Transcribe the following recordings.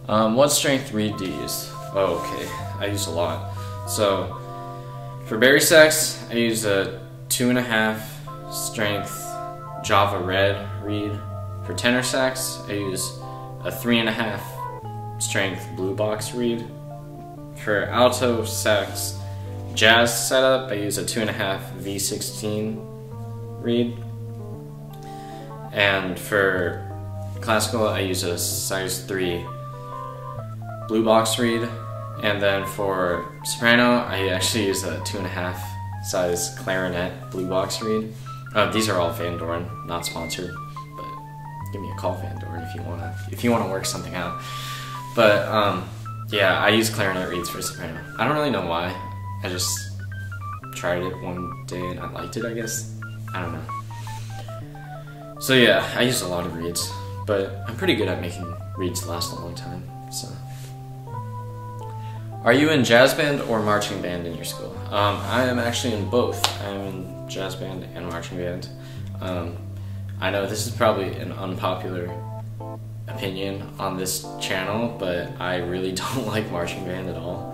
What strength reed do you use? Oh, okay, I use a lot. So, for Bari sax, I use a 2.5 strength Java red reed. For tenor sax, I use a 3.5 strength blue box reed. For alto sax jazz setup, I use a 2.5 V16 reed. And for classical, I use a size 3 blue box reed. And then for soprano, I actually use a 2.5 size clarinet blue box reed. These are all Van Doren, not sponsored, but give me a call, Van Doren, if you wanna work something out. But yeah, I use clarinet reeds for soprano. I don't really know why. I just tried it one day and I liked it, I guess. I don't know. So yeah, I use a lot of reeds, but I'm pretty good at making reeds last a long time. So, are you in jazz band or marching band in your school? I am actually in both. I'm in jazz band and marching band. I know this is probably an unpopular opinion on this channel, but I really don't like marching band at all.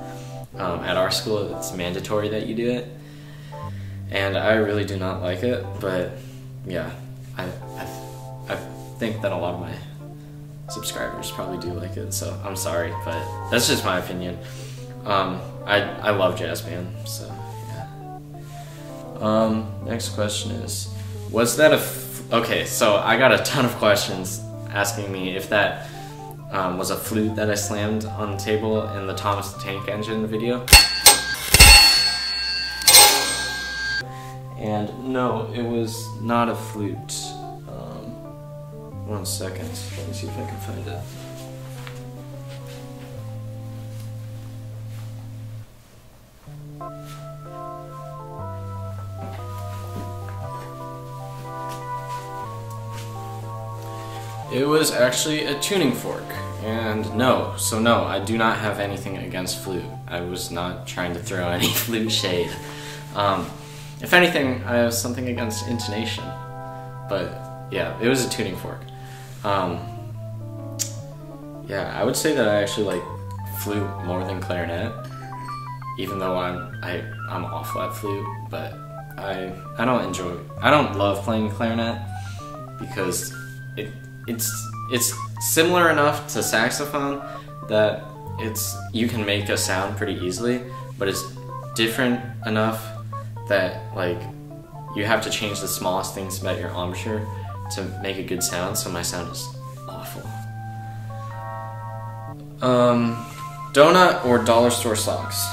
At our school, it's mandatory that you do it, and I really do not like it. But yeah, I think that a lot of my subscribers probably do like it, so I'm sorry, but that's just my opinion. I love jazz band, so yeah. Next question is, was that okay, so I got a ton of questions asking me if that was a flute that I slammed on the table in the Thomas the Tank Engine video. And no, it was not a flute. One second, let me see if I can find it. It was actually a tuning fork, and no, I do not have anything against flute. I was not trying to throw any flute shade. If anything, I have something against intonation, but yeah, it was a tuning fork. Yeah, I would say that I actually like flute more than clarinet, even though I'm awful at flute, but I don't love playing clarinet because it's similar enough to saxophone that you can make a sound pretty easily, but it's different enough that like you have to change the smallest things about your embouchure to make a good sound, so my sound is awful. Donut or dollar store socks?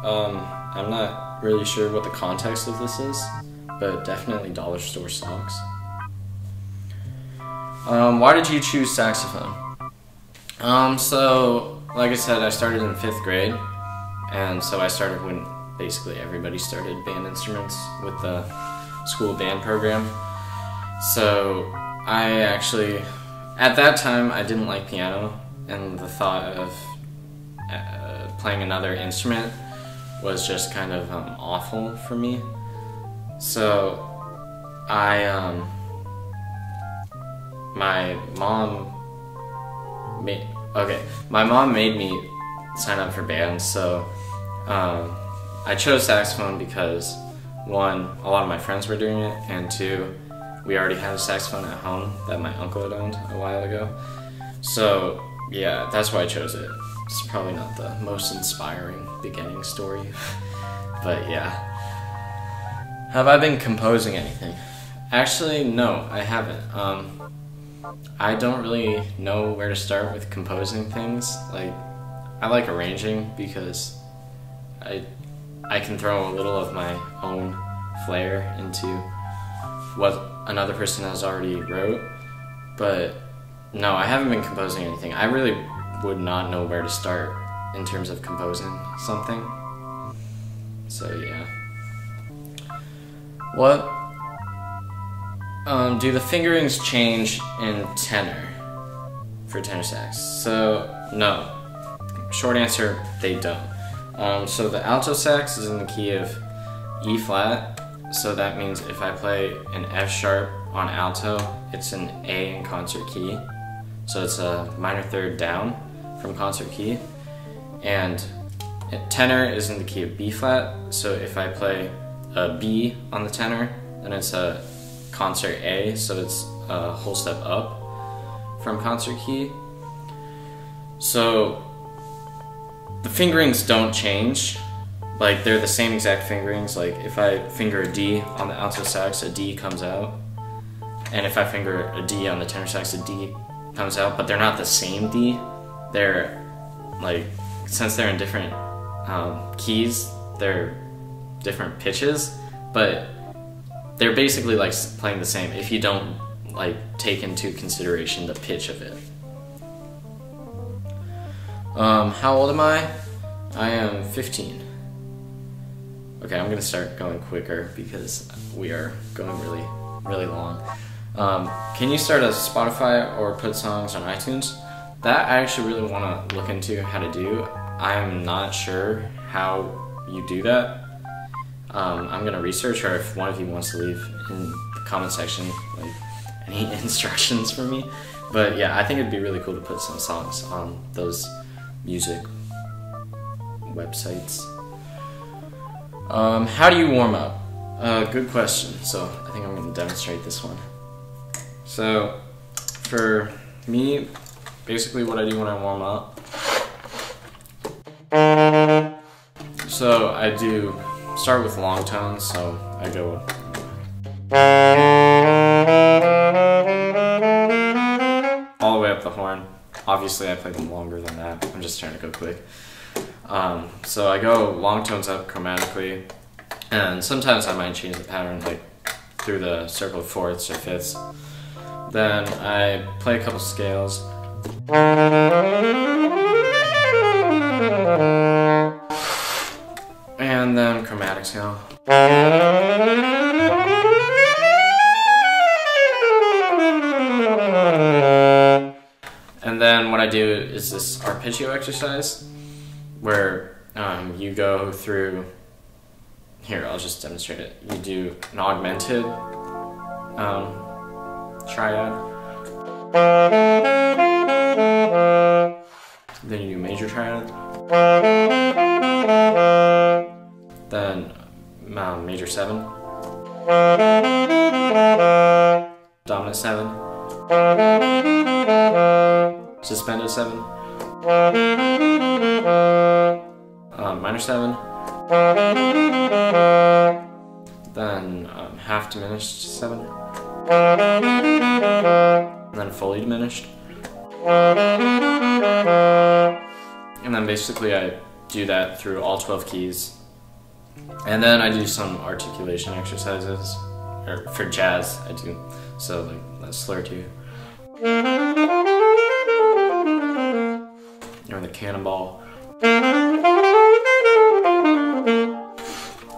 I'm not really sure what the context of this is, but definitely dollar store socks. Why did you choose saxophone? So, like I said, I started in 5th grade, and so I started when basically everybody started band instruments with the school band program. So, I actually, at that time, I didn't like piano, and the thought of playing another instrument was just kind of awful for me. So, my mom made me sign up for bands, so I chose saxophone because 1, a lot of my friends were doing it, and 2, we already had a saxophone at home that my uncle had owned a while ago. So yeah, that's why I chose it. It's probably not the most inspiring beginning story, but yeah. Have I been composing anything? Actually, no, I haven't. I don't really know where to start with composing things. Like, I like arranging because I can throw a little of my own flair into what another person has already wrote, but no, I haven't been composing anything. I really would not know where to start in terms of composing something. So yeah. What? Do the fingerings change in tenor for tenor sax? So, no. Short answer, they don't. So the alto sax is in the key of E flat, so that means if I play an F sharp on alto, it's an A in concert key. so it's a minor third down from concert key, and tenor is in the key of B flat, so if I play a B on the tenor, then it's a concert A, so it's a whole step up from concert key. So the fingerings don't change, like they're the same exact fingerings. Like if I finger a D on the alto sax, a D comes out, and if I finger a D on the tenor sax, a D comes out, but they're not the same D. They're like, since they're in different keys, they're different pitches, but they're basically like playing the same if you don't like take into consideration the pitch of it. How old am I? I am 15. Okay, I'm gonna start going quicker because we are going really long. Can you start a Spotify or put songs on iTunes? That I actually really want to look into how to do. I'm not sure how you do that. I'm gonna research, or if one of you wants to leave in the comment section like any instructions for me. But yeah, I think it'd be really cool to put some songs on those music websites. How do you warm up? Good question. So I think I'm gonna demonstrate this one. So for me, basically what I do when I warm up, so I do start with long tones, so I go all the way up the horn. Obviously I play them longer than that, I'm just trying to go quick. So I go long tones up chromatically, and sometimes I might change the pattern like through the circle of fourths or fifths. Then I play a couple scales. And then chromatic scale. And then what I do is this arpeggio exercise where you go through, here I'll just demonstrate it. You do an augmented triad, then you do major triad, then major 7, dominant 7, suspended 7, minor 7, then half diminished 7, and then fully diminished. And then basically I do that through all 12 keys. And then I do some articulation exercises, or for jazz I do, so like that slur 2. Or the cannonball.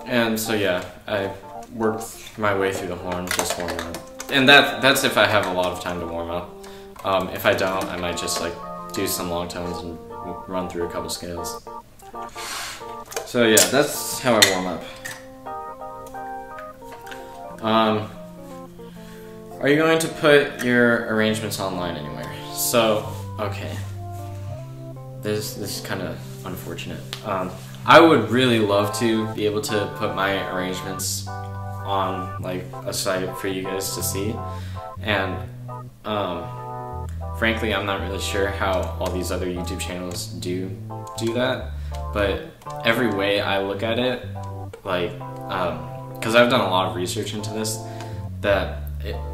And so yeah, I work my way through the horn, just warming up. And that's if I have a lot of time to warm up. If I don't, I might just like do some long tones and run through a couple scales. So yeah, that's how I warm up. Are you going to put your arrangements online anywhere? So, okay. This is kind of unfortunate. I would really love to be able to put my arrangements on like a site for you guys to see, and frankly I'm not really sure how all these other YouTube channels do that, but every way I look at it, like because I've done a lot of research into this, that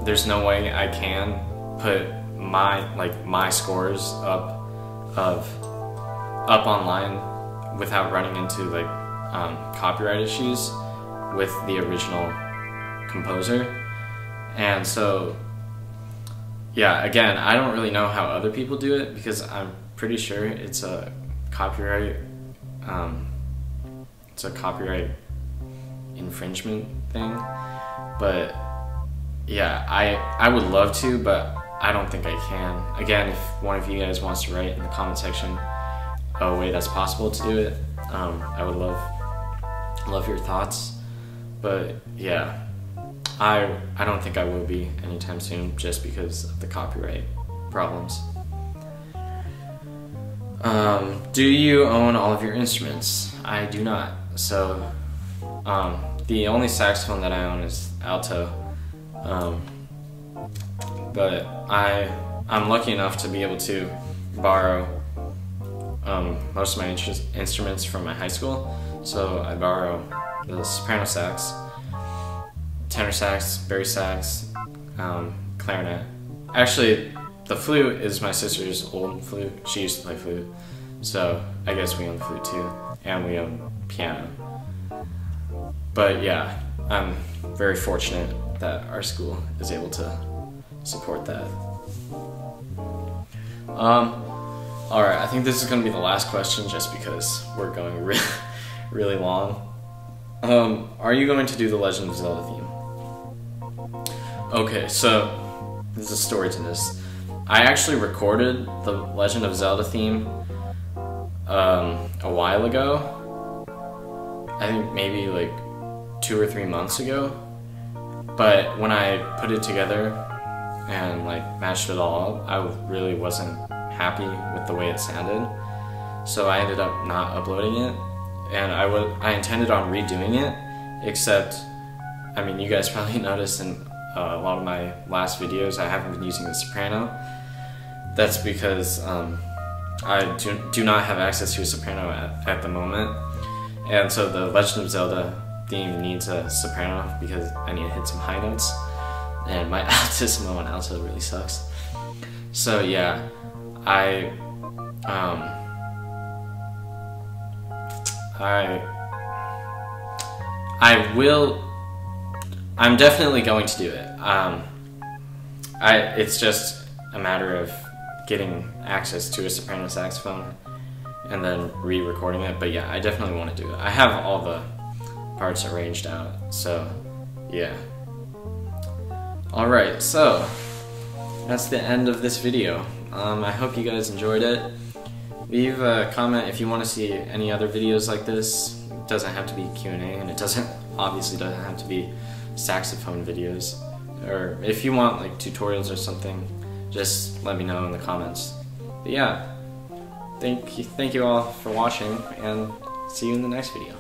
there's no way I can put my scores up online without running into like copyright issues with the original composer. And so yeah, again, I don't really know how other people do it because I'm pretty sure it's a copyright infringement thing. But yeah, I would love to, but I don't think I can. Again, if one of you guys wants to write in the comment section a way that's possible to do it, I would love your thoughts. But yeah, I don't think I will be anytime soon just because of the copyright problems. Do you own all of your instruments? I do not. So, the only saxophone that I own is alto. But I'm lucky enough to be able to borrow most of my instruments from my high school. So I borrow the soprano sax, tenor sax, bass sax, clarinet. Actually, the flute is my sister's old flute. She used to play flute, so I guess we own the flute too, and we own piano. But yeah, I'm very fortunate that our school is able to support that. Alright, I think this is going to be the last question just because we're going really long. Are you going to do the Legend of Zelda theme? Okay, so there's a story to this. I actually recorded the Legend of Zelda theme a while ago. I think maybe like 2 or 3 months ago. But when I put it together and like matched it all up, I really wasn't happy with the way it sounded. So I ended up not uploading it. And I intended on redoing it, except, I mean, you guys probably noticed in a lot of my last videos I haven't been using the soprano. That's because I do not have access to a soprano at the moment. And so the Legend of Zelda theme needs a soprano because I need to hit some high notes. And my altissimo and alto really sucks. So yeah, I'm definitely going to do it. It's just a matter of getting access to a soprano saxophone and then re-recording it, but yeah, I definitely want to do it. I have all the parts arranged out, so yeah. Alright, so that's the end of this video. I hope you guys enjoyed it. Leave a comment if you want to see any other videos like this. It doesn't have to be Q&A, and it obviously doesn't have to be saxophone videos. Or if you want like tutorials or something, just let me know in the comments. But yeah, thank you all for watching, and see you in the next video.